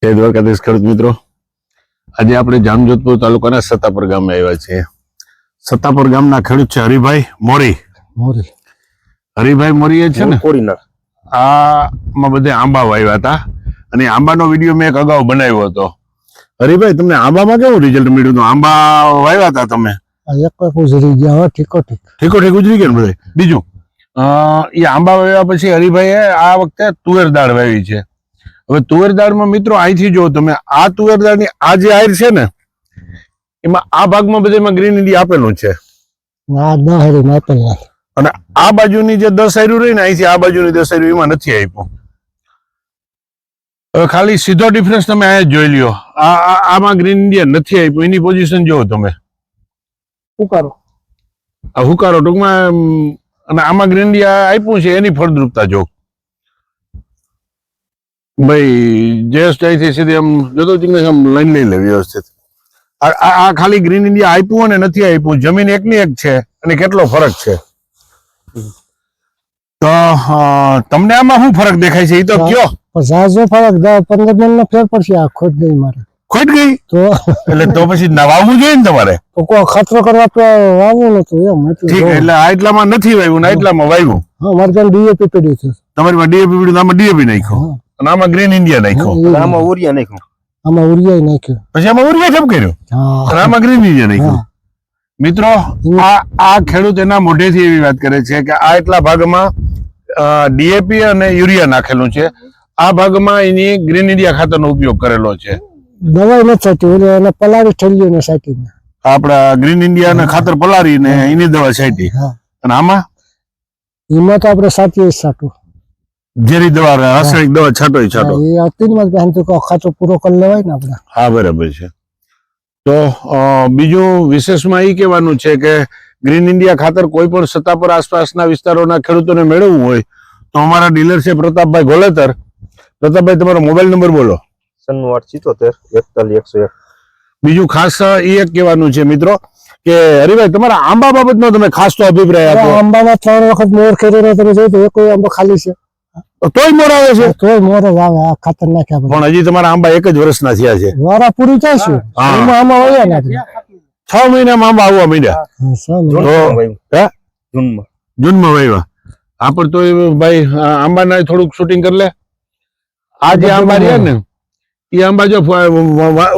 જય દ્વારકાધીશ ખેડૂત મિત્રો, આજે આપણે જામજોધપુર તાલુકાના સત્તાપર ગામે આવ્યા છીએ. સત્તાપર ગામના ખેડૂત છે હરિભાઈ મોરી. હરિભાઈ મોરી છે ને, આમાં બધે આંબા વાવ્યા હતા અને આંબાનો વિડીયો મેં એક અગાઉ બનાવ્યો હતો. હરિભાઈ, તમને આંબામાં કેવું રિઝલ્ટ મળ્યું હતું? આંબા વાવ્યા હતા તમે? ગુજરી ગયા, ઠીકો ગુજરી ગયા ને બધા. બીજું એ આંબા વાવ્યા પછી હરિભાઈએ આ વખતે તુવેર દાળ વાવી છે. હવે તુવેર દાળમાં મિત્રો અહીંથી જો તમે, આ તુવેર દાળની આ જે આયર છે ને, એમાં આ ભાગમાં બધામાં ગ્રીન ઇન્ડિયા આપેલું છે અને આ બાજુની જે 10 આયરું રહી ને, અહીંથી આ બાજુની 10 આયરું એમાં નથી આપ્યું. હવે ખાલી સીધો ડિફરન્સ તમે અહીંયા જોઈ લ્યો. આમાં ગ્રીન ઇન્ડિયા નથી આપ્યું, એની પોઝિશન જોવો તમે. હુકારો ટૂંકમાં, અને આમાં ગ્રીન ઇન્ડિયા આપ્યું છે એની ફળદ્રુપતા જો ભાઈ. જસ્ટ અહીંથી સીધી આમ જોતો આમ લાઈન લઈ લે વ્યવસ્થિત. આ ખાલી ગ્રીન ઇન્ડિયા આપ્યું અને નથી આપ્યું, જમીન એકની એક છે અને કેટલો ફરક છે. તો તમને આમાં શું ફરક દેખાય છે એ તો કયો? ફરક 15 મણ નો ફેર પડશે. આ ખોટ ગઈ મારે. ખોટ ગઈ તો એટલે તો પછી વાવવું જોઈએ ને તમારે. ખતરો કરવા તો વાવવું નતું એમ. ઠીક, એટલે આ એટલામાં નથી વાવ્યું ને એટલામાં વાવ્યું. હા, મારે ત્યાં ડીએપી પડ્યું છે. તમારી માં ડીએપી પડ્યું, આમાં ડીએપી નાખ્યો અને આમાં ગ્રીન ઇન્ડિયા નાખ્યો, આમાં ઉરિયા નાખ્યું. આમાં ઉરિયા નાખ્યું, પછી આમાં ઉરિયા કેમ કર્યું અને આમાં ગ્રીન ઇન્ડિયા નાખ્યું. મિત્રો, આ ખેડૂત એના મોઢેથી એવી વાત કરે છે કે આ એટલા ભાગમાં ડીએપી અને યુરિયા નાખેલું છે, આ ભાગમાં એની ગ્રીન ઇન્ડિયા ખાતરનો ઉપયોગ કરેલો છે. દવાઈ નથી છાંટી, એને પલાળી ઠેલીને છાંટી. આપડા ગ્રીન ઇન્ડિયા ને ખાતર પલાળીને એની દવા છાંટી. અને આમાં એમાં તો આપણે સાચી છાંટું, ઝેરી દવા, રાસાયણિક દવા છાંટો. એ અતિમાં ખાતર પૂરો કરી લેવાય ને આપણે. હા, બરાબર છે. તો બીજું વિશેષમાં એ કહેવાનું છે કે ગ્રીન ઇન્ડિયા ખાતર કોઈ પણ સત્તાપર આસપાસના વિસ્તારોના ખેડૂતોને મેળવવું હોય તો અમારા ડીલર છે પ્રતાપભાઈ ગોલેતર. પ્રતાપભાઈ, તમારો મોબાઈલ નંબર બોલો. 9877410101. બીજું ખાસ એ એક કહેવાનું છે મિત્રો કે હરિભાઈ, તમારા આંબા બાબતનો તમે ખાસ તો અભિપ્રાય આપો. આંબામાં 3 વખત મોર ખેડ્યો, તમે જોયું તો કોઈ આંબો ખાલી છે? તોય મોર આવે છે? તોય મોર જ આવે. આ ખાતર નાખ્યા પણ હજી તમારા આંબા 1 જ વર્ષના થયા છે. વારા પૂરી થાય છે આંબા વળ્યા ને આપણે 6 મહિનામાં આંબા આવવા માંડ્યા. જૂનમાં વાવ્યા. હા, પણ તો ભાઈ આંબાના થોડુંક શૂટિંગ કરી લે. આ જે આંબા રહ્યા ને, એ આંબા જો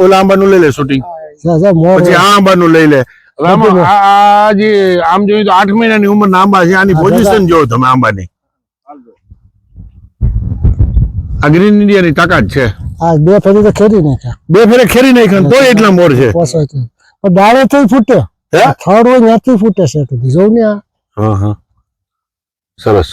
ઓલા આંબાનું લઈ લે શૂટિંગ, પછી આ આંબાનું લઈ લે. હવે આમાં આ જે આમ જોઈએ તો 8 મહિનાની ઉંમરના આંબા છે. આની પોઝિશન જોવો તમે આંબાની. આ ગ્રીન ઇન્ડિયાની તાકાત છે. આ 2 ફેરી તો ખેરી નાખ્યા, 2 ફેરે ખેરી નાખ્યા તો એટલા મોર છે. પણ ડાળે થી ફૂટે, થડ હોય ત્યાંથી ફૂટે છે. જોઉં ને. હા, સરસ.